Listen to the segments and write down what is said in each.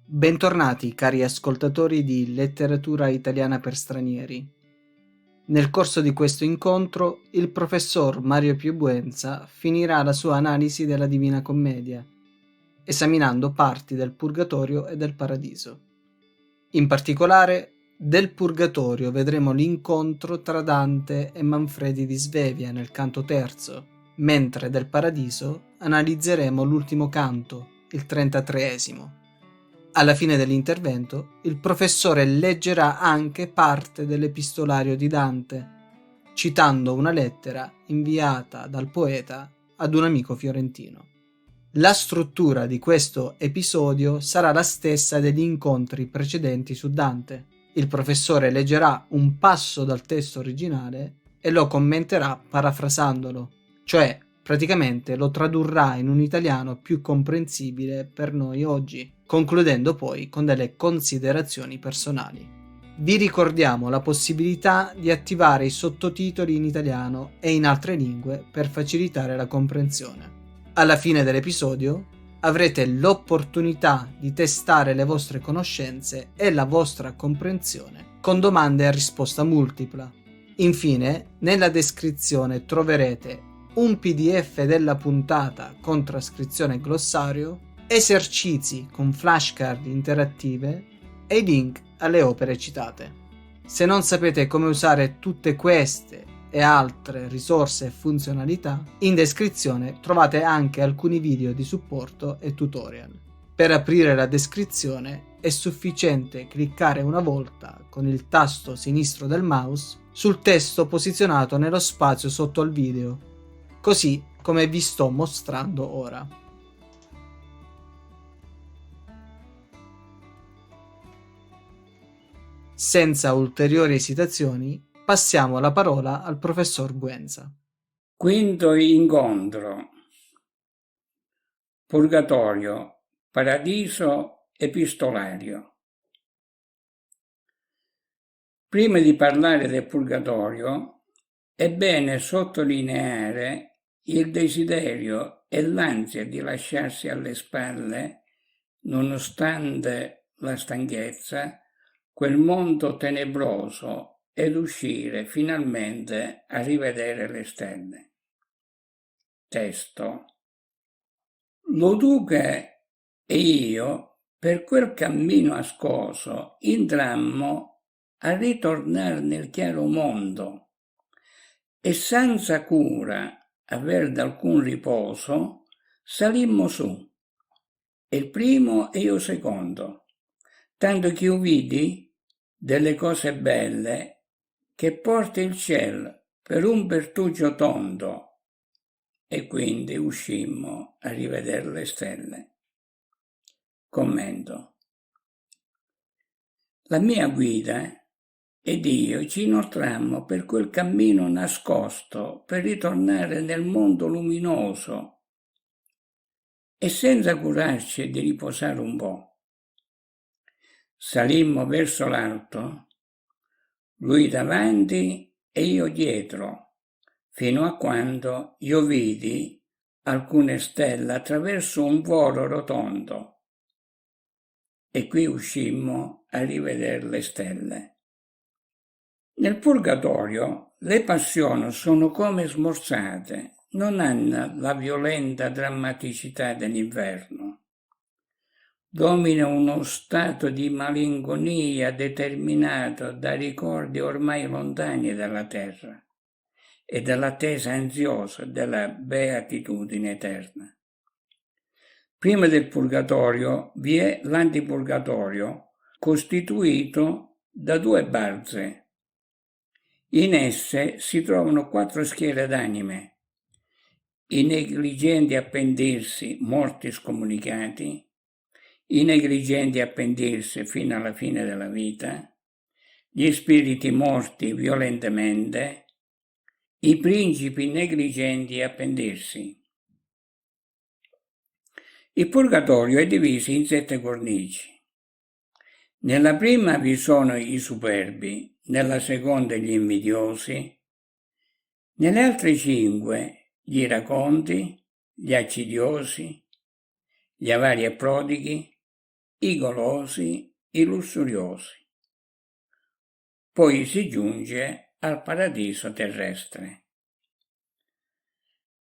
Bentornati cari ascoltatori di Letteratura Italiana per Stranieri. Nel corso di questo incontro il professor Mario Piubuenza finirà la sua analisi della Divina Commedia, esaminando parti del Purgatorio e del Paradiso. In particolare, del Purgatorio vedremo l'incontro tra Dante e Manfredi di Svevia nel canto terzo, mentre del Paradiso analizzeremo l'ultimo canto, il 33esimo. Alla fine dell'intervento, il professore leggerà anche parte dell'epistolario di Dante, citando una lettera inviata dal poeta ad un amico fiorentino. La struttura di questo episodio sarà la stessa degli incontri precedenti su Dante. Il professore leggerà un passo dal testo originale e lo commenterà parafrasandolo, cioè praticamente lo tradurrà in un italiano più comprensibile per noi oggi, concludendo poi con delle considerazioni personali. Vi ricordiamo la possibilità di attivare i sottotitoli in italiano e in altre lingue per facilitare la comprensione. Alla fine dell'episodio avrete l'opportunità di testare le vostre conoscenze e la vostra comprensione con domande a risposta multipla. Infine, nella descrizione troverete un PDF della puntata con trascrizione e glossario, esercizi con flashcard interattive e i link alle opere citate. Se non sapete come usare tutte queste e altre risorse e funzionalità, in descrizione trovate anche alcuni video di supporto e tutorial. Per aprire la descrizione è sufficiente cliccare una volta con il tasto sinistro del mouse sul testo posizionato nello spazio sotto al video, così come vi sto mostrando ora. Senza ulteriori esitazioni, passiamo la parola al professor Buenza. Quinto incontro. Purgatorio, paradiso, epistolario. Prima di parlare del purgatorio, è bene sottolineare il desiderio e l'ansia di lasciarsi alle spalle, nonostante la stanchezza, quel mondo tenebroso ed uscire finalmente a rivedere le stelle. Testo. Lo Duca e io, per quel cammino ascoso, intrammo a ritornar nel chiaro mondo e senza cura aver d'alcun riposo, salimmo su, il primo e io secondo, tanto che io vidi delle cose belle che porta il ciel per un pertugio tondo, e quindi uscimmo a rivedere le stelle. Commento. La mia guida ed io ci inoltrammo per quel cammino nascosto per ritornare nel mondo luminoso e senza curarci di riposare un po'. Salimmo verso l'alto, lui davanti e io dietro, fino a quando io vidi alcune stelle attraverso un volo rotondo. E qui uscimmo a rivedere le stelle. Nel purgatorio le passioni sono come smorzate, non hanno la violenta drammaticità dell'inverno. Domina uno stato di malinconia determinato da ricordi ormai lontani dalla terra e dall'attesa ansiosa della beatitudine eterna. Prima del purgatorio vi è l'antipurgatorio, costituito da due balze. In esse si trovano 4 schiere d'anime, i negligenti a pentirsi, morti scomunicati, i negligenti a pentirsi fino alla fine della vita, gli spiriti morti violentemente, i principi negligenti a pentirsi. Il purgatorio è diviso in 7 cornici. Nella prima vi sono i superbi, nella seconda gli invidiosi, nelle altre 5 gli iraconti, gli accidiosi, gli avari e prodighi, i golosi, i lussuriosi. Poi si giunge al paradiso terrestre.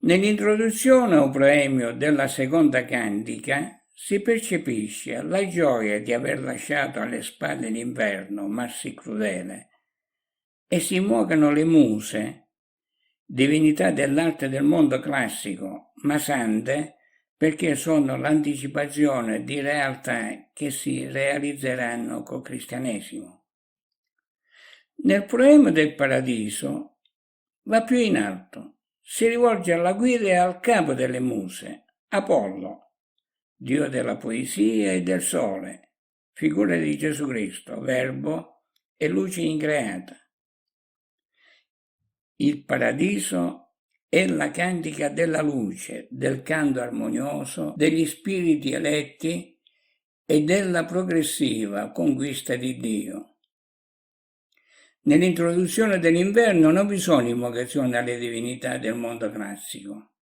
Nell'introduzione o proemio della seconda cantica si percepisce la gioia di aver lasciato alle spalle l'inverno, mar sì crudele, e si invocano le muse, divinità dell'arte del mondo classico, ma sante perché sono l'anticipazione di realtà che si realizzeranno col cristianesimo. Nel proemio del paradiso va più in alto. Si rivolge alla guida e al capo delle muse, Apollo, dio della poesia e del sole, figura di Gesù Cristo, verbo e luce increata. Il paradiso è la cantica della luce, del canto armonioso, degli spiriti eletti e della progressiva conquista di Dio. Nell'introduzione dell'inverno non vi sono invocazioni alle divinità del mondo classico,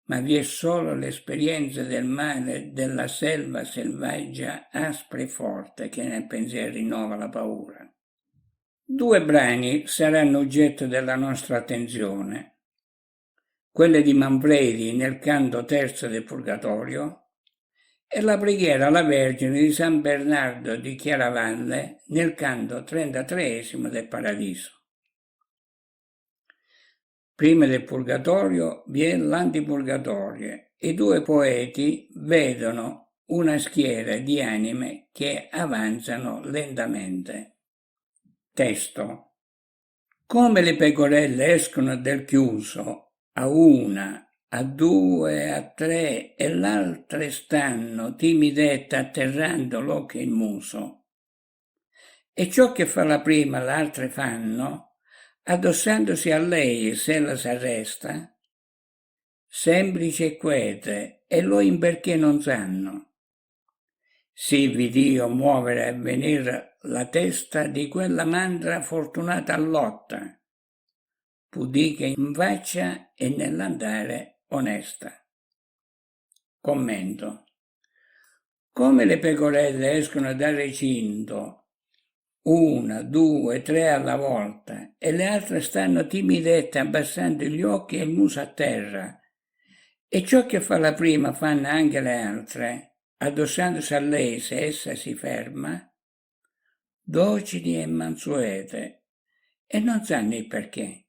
ma vi è solo l'esperienza del mare della selva selvaggia aspra e forte che nel pensiero rinnova la paura. 2 brani saranno oggetto della nostra attenzione, quelle di Manfredi nel canto terzo del Purgatorio e la preghiera alla Vergine di San Bernardo di Chiaravalle nel canto 33esimo del Paradiso. Prima del Purgatorio vi è l'Antipurgatorio e i 2 poeti vedono una schiera di anime che avanzano lentamente. Testo. Come le pecorelle escono del chiuso a una, a 2, a 3 e l'altre stanno timidette atterrando l'occhio e il muso. E ciò che fa la prima l'altre fanno, addossandosi a lei se ella s'arresta, semplice e quete, e lo in perché non sanno. Sì v'Iddio muovere e venir la testa di quella mandra fortunata lotta, pudica in faccia e nell'andare onesta. Commento. Come le pecorelle escono dal recinto, 1, 2, 3 alla volta, e le altre stanno timidette abbassando gli occhi e il muso a terra, e ciò che fa la prima fanno anche le altre, addossandosi a lei se essa si ferma, docili e mansuete, e non sanno il perché.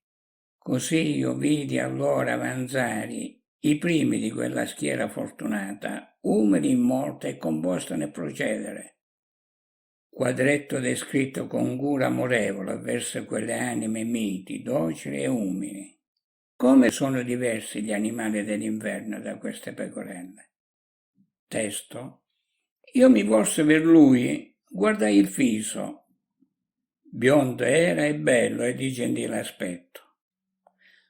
Così io vidi allora avanzare i primi di quella schiera fortunata, umili in morte e composta nel procedere. Quadretto descritto con cura amorevole verso quelle anime miti, docili e umili. Come sono diversi gli animali dell'inverno da queste pecorelle? Testo. Io mi volsi per lui, guardai il viso. Biondo era e bello e di gentile aspetto,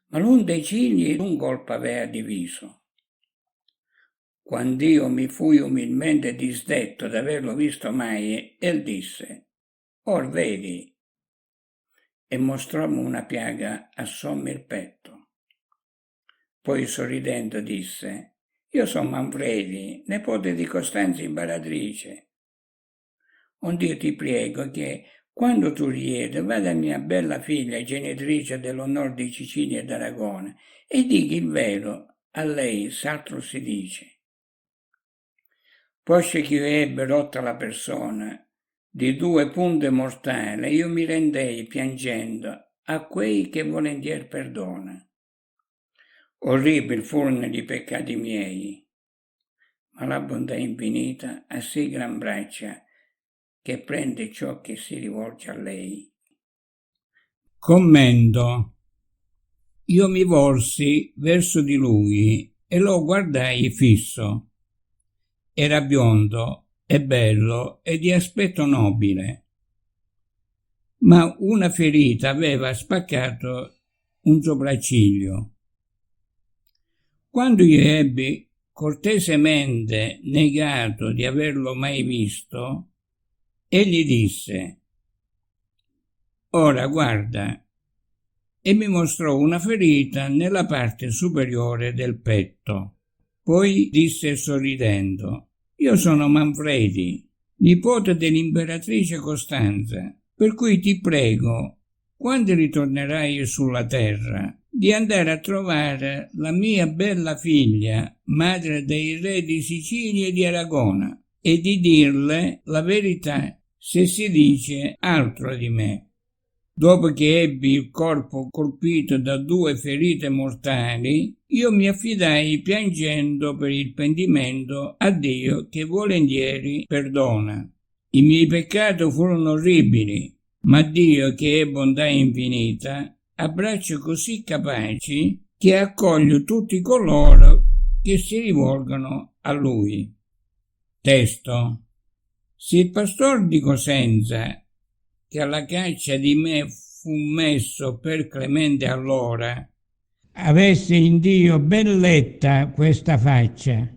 ma l'un dei cigli un colpo aveva di viso. Quand'io mi fui umilmente disdetto d'averlo visto mai, el disse, or vedi, e mostròmi una piaga a sommo il petto. Poi sorridendo disse, io son Manfredi, nepote di Costanza Imperatrice. Ond'io ti prego che, quando tu riede, vada mia bella figlia, genitrice dell'onor di Sicilia ed Aragona, e dighi il vero, a lei s'altro si dice. Posce che io ebbe rotta la persona, di 2 punte mortali, io mi rendei piangendo a quei che volentier perdona. Orribili furono i peccati miei, ma la bontà infinita ha sì gran braccia che prende ciò che si rivolge a lei. Commento. Io mi volsi verso di lui e lo guardai fisso. Era biondo e bello e di aspetto nobile, ma una ferita aveva spaccato un sopracciglio. Quando io ebbi cortesemente negato di averlo mai visto, egli disse, Ora guarda, e mi mostrò una ferita nella parte superiore del petto. Poi disse sorridendo: io sono Manfredi, nipote dell'imperatrice Costanza, per cui ti prego, quando ritornerai sulla terra, di andare a trovare la mia bella figlia, madre dei re di Sicilia e di Aragona, e di dirle la verità se si dice altro di me. Dopo che ebbi il corpo colpito da 2 ferite mortali, io mi affidai piangendo per il pentimento a Dio che volentieri perdona. I miei peccati furono orribili, ma Dio, che è bontà infinita, ha braccia così capaci che accoglie tutti coloro che si rivolgono a Lui. Testo. Se il pastor di Cosenza, che alla caccia di me fu messo per clemente allora, avesse in Dio ben letta questa faccia,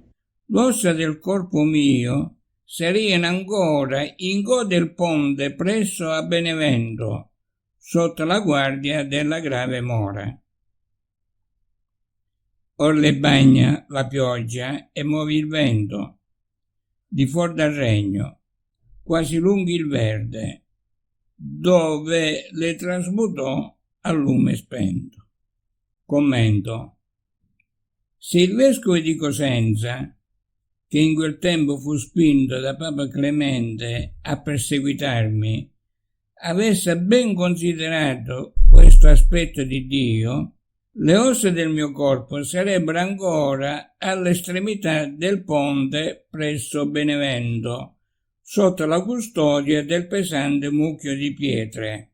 l'ossa del corpo mio sarebbero ancora in go del ponte presso a Benevento, sotto la guardia della grave mora. Or le bagna la pioggia e muovi il vento, di fuor dal regno, quasi lunghi il verde, dove le trasmutò a lume spento. Commento. Se il vescovo di Cosenza, che in quel tempo fu spinto da Papa Clemente a perseguitarmi, avesse ben considerato questo aspetto di Dio, le ossa del mio corpo sarebbero ancora all'estremità del ponte presso Benevento, sotto la custodia del pesante mucchio di pietre.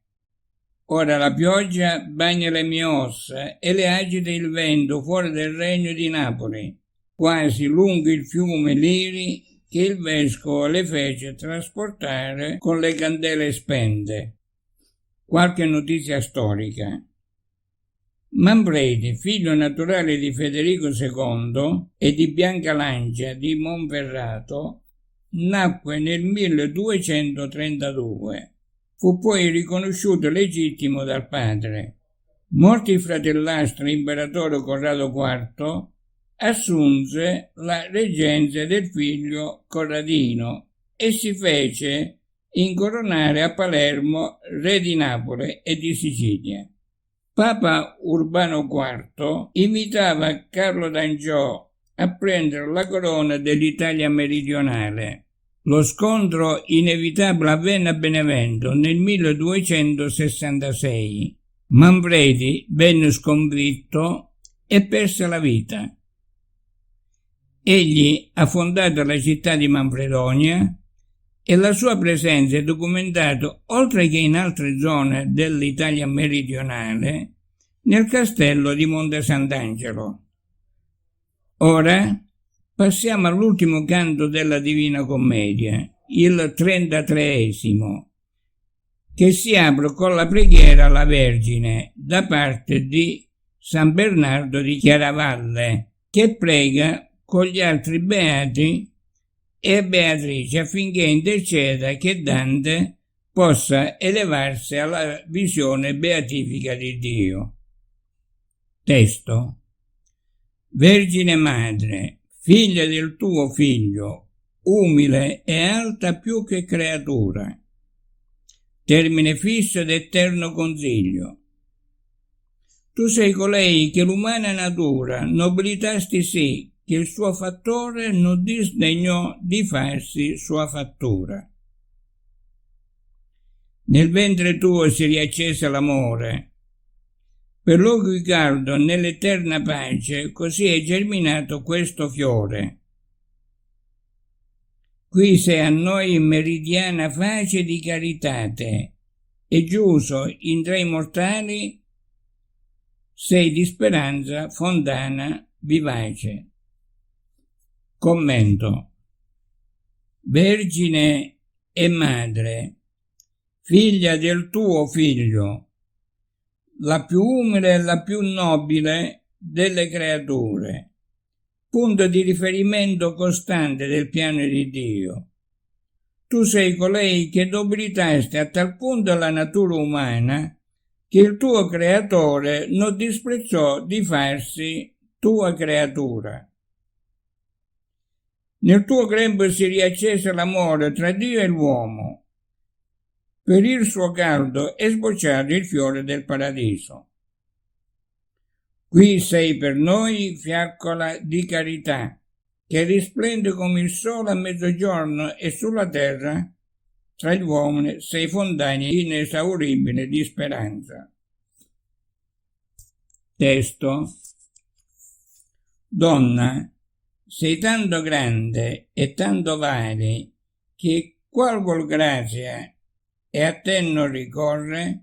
Ora la pioggia bagna le mie ossa e le agita il vento fuori del regno di Napoli, quasi lungo il fiume Liri che il vescovo le fece trasportare con le candele spente. Qualche notizia storica. Manfredi, figlio naturale di Federico II e di Bianca Lancia di Monferrato, nacque nel 1232. Fu poi riconosciuto legittimo dal padre. Morto il fratellastro imperatore Corrado IV, assunse la reggenza del figlio Corradino e si fece incoronare a Palermo re di Napoli e di Sicilia. Papa Urbano IV invitava Carlo d'Angiò a prendere la corona dell'Italia meridionale. Lo scontro inevitabile avvenne a Benevento nel 1266. Manfredi venne sconfitto e perse la vita. Egli ha fondato la città di Manfredonia e la sua presenza è documentata, oltre che in altre zone dell'Italia meridionale, nel castello di Monte Sant'Angelo. Ora passiamo all'ultimo canto della Divina Commedia, il 33esimo, che si apre con la preghiera alla Vergine da parte di San Bernardo di Chiaravalle, che prega con gli altri beati e Beatrice affinché interceda che Dante possa elevarsi alla visione beatifica di Dio. Testo. Vergine Madre, figlia del tuo Figlio, umile e alta più che creatura, termine fisso ed eterno consiglio. Tu sei colei che l'umana natura nobilitasti sì, che il suo fattore non disdegnò di farsi sua fattura. Nel ventre tuo si riaccese l'amore, per luoghi caldo nell'eterna pace, così è germinato questo fiore. Qui sei a noi meridiana face di caritate, e giuso in tra i mortali sei di speranza fontana vivace. Commento. Vergine e madre, figlia del tuo Figlio, la più umile e la più nobile delle creature, punto di riferimento costante del piano di Dio. tu sei colei che nobilitaste a tal punto la natura umana che il tuo creatore non disprezzò di farsi tua creatura. Nel tuo grembo si riaccese l'amore tra Dio e l'uomo. Per il suo caldo è sbocciato il fiore del paradiso. Qui sei per noi fiaccola di carità, che risplende come il sole a mezzogiorno, e sulla terra, tra gli uomini, sei fontana inesauribile di speranza. Testo. Donna, sei tanto grande e tanto vari che qual vuol grazia e a te non ricorre,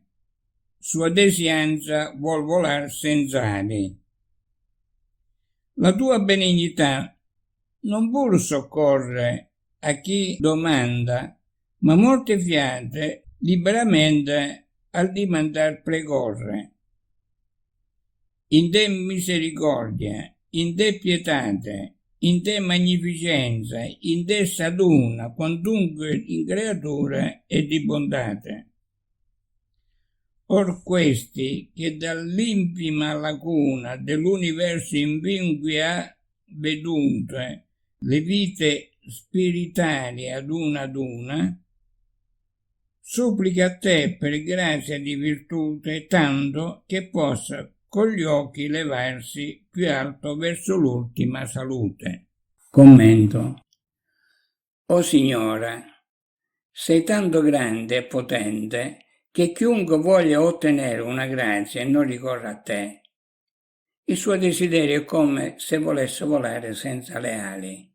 sua desianza vuol volar senza ali. La tua benignità non pur soccorre a chi domanda, ma molte fiate liberamente al dimandar precorre. In te misericordia, in te pietate, in te magnificenza, in te s'aduna quantunque in creatura e di bondate. Or questi che dall'infima lacuna dell'universo invinqui ha vedute le vite spiritali ad una, supplica a te per grazia di virtute tanto che possa con gli occhi levarsi più alto verso l'ultima salute. Commento. O Signora, sei tanto grande e potente che chiunque voglia ottenere una grazia e non ricorre a te, il suo desiderio è come se volesse volare senza le ali,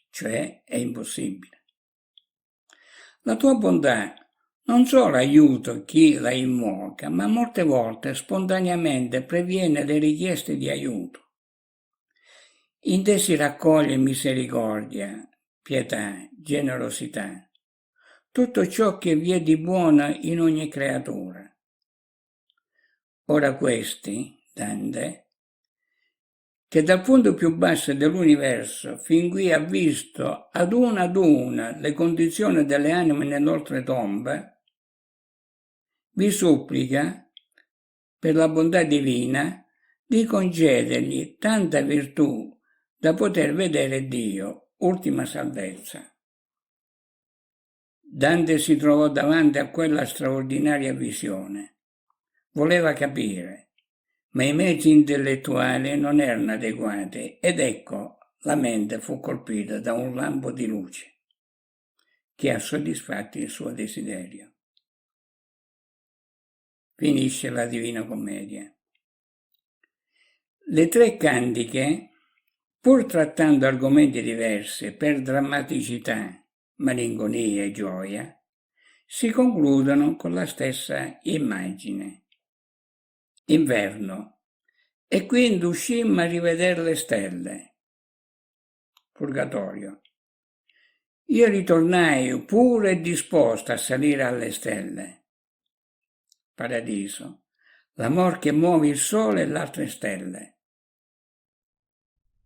cioè è impossibile. La tua bontà non solo aiuta chi la invoca, ma molte volte spontaneamente previene le richieste di aiuto. In te si raccoglie misericordia, pietà, generosità, tutto ciò che vi è di buono in ogni creatura. Ora questi, Dante, che dal punto più basso dell'universo fin qui ha visto ad una le condizioni delle anime nell'oltretomba, vi supplica, per la bontà divina, di concedergli tanta virtù da poter vedere Dio, ultima salvezza. Dante si trovò davanti a quella straordinaria visione. Voleva capire, ma i mezzi intellettuali non erano adeguati ed ecco la mente fu colpita da un lampo di luce che ha soddisfatto il suo desiderio. Finisce la Divina Commedia. Le tre cantiche, pur trattando argomenti diversi per drammaticità, malinconia e gioia, si concludono con la stessa immagine. Inverno, e quindi uscimmo a rivedere le stelle. Purgatorio. Io ritornai pure disposto a salire alle stelle. Paradiso, l'amor che muove il sole e le altre stelle.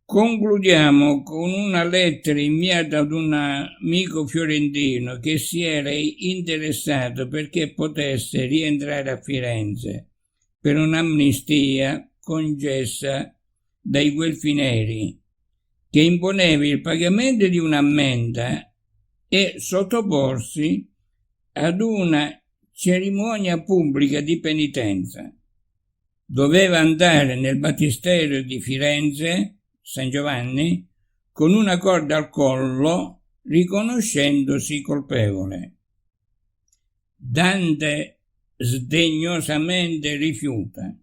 Concludiamo con una lettera inviata ad un amico fiorentino che si era interessato perché potesse rientrare a Firenze per un'amnistia concessa dai Guelfi Neri, che imponeva il pagamento di un'ammenda e sottoporsi ad una cerimonia pubblica di penitenza. Doveva andare nel battistero di Firenze, San Giovanni, con una corda al collo, riconoscendosi colpevole. Dante sdegnosamente rifiuta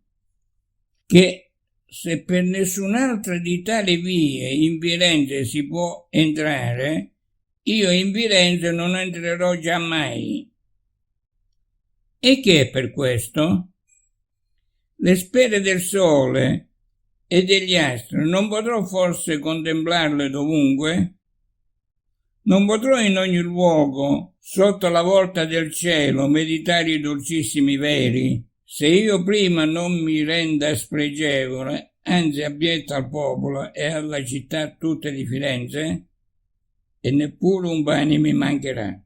che se per nessun'altra di tali vie in Firenze si può entrare, io in Firenze non entrerò giammai. E che è per questo? Le spere del sole e degli astri non potrò forse contemplarle dovunque? Non potrò in ogni luogo, sotto la volta del cielo, meditare i dolcissimi veri, se io prima non mi renda spregevole, anzi abbietto al popolo e alla città tutta di Firenze? e neppure un pane mi mancherà.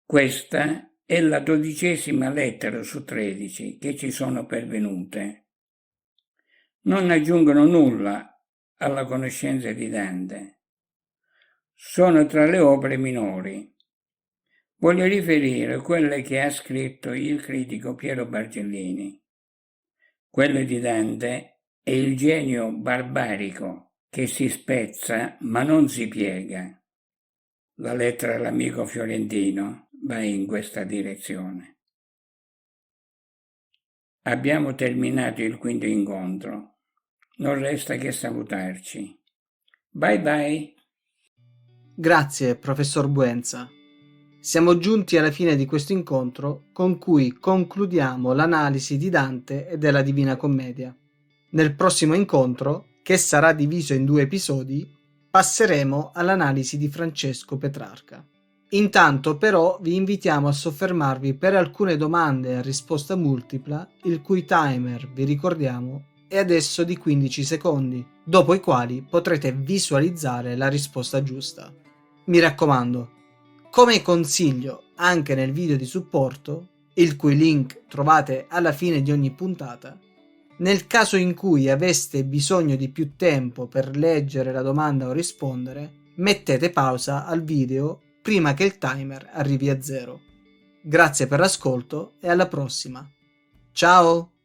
Questa è la 12ª lettera su 13 che ci sono pervenute. Non aggiungono nulla alla conoscenza di Dante. Sono tra le opere minori. Voglio riferire quelle che ha scritto il critico Piero Bargellini. Quello di Dante è il genio barbarico che si spezza ma non si piega. La lettera all'amico fiorentino va in questa direzione. Abbiamo terminato il quinto incontro. Non resta che salutarci. Bye bye. Grazie, professor Buenza. Siamo giunti alla fine di questo incontro con cui concludiamo l'analisi di Dante e della Divina Commedia. Nel prossimo incontro, che sarà diviso in 2 episodi, passeremo all'analisi di Francesco Petrarca. Intanto però vi invitiamo a soffermarvi per alcune domande a risposta multipla, il cui timer, vi ricordiamo, è adesso di 15 secondi, dopo i quali potrete visualizzare la risposta giusta. Mi raccomando, come consiglio anche nel video di supporto, il cui link trovate alla fine di ogni puntata, nel caso in cui aveste bisogno di più tempo per leggere la domanda o rispondere, mettete pausa al video prima che il timer arrivi a 0. Grazie per l'ascolto e alla prossima. Ciao!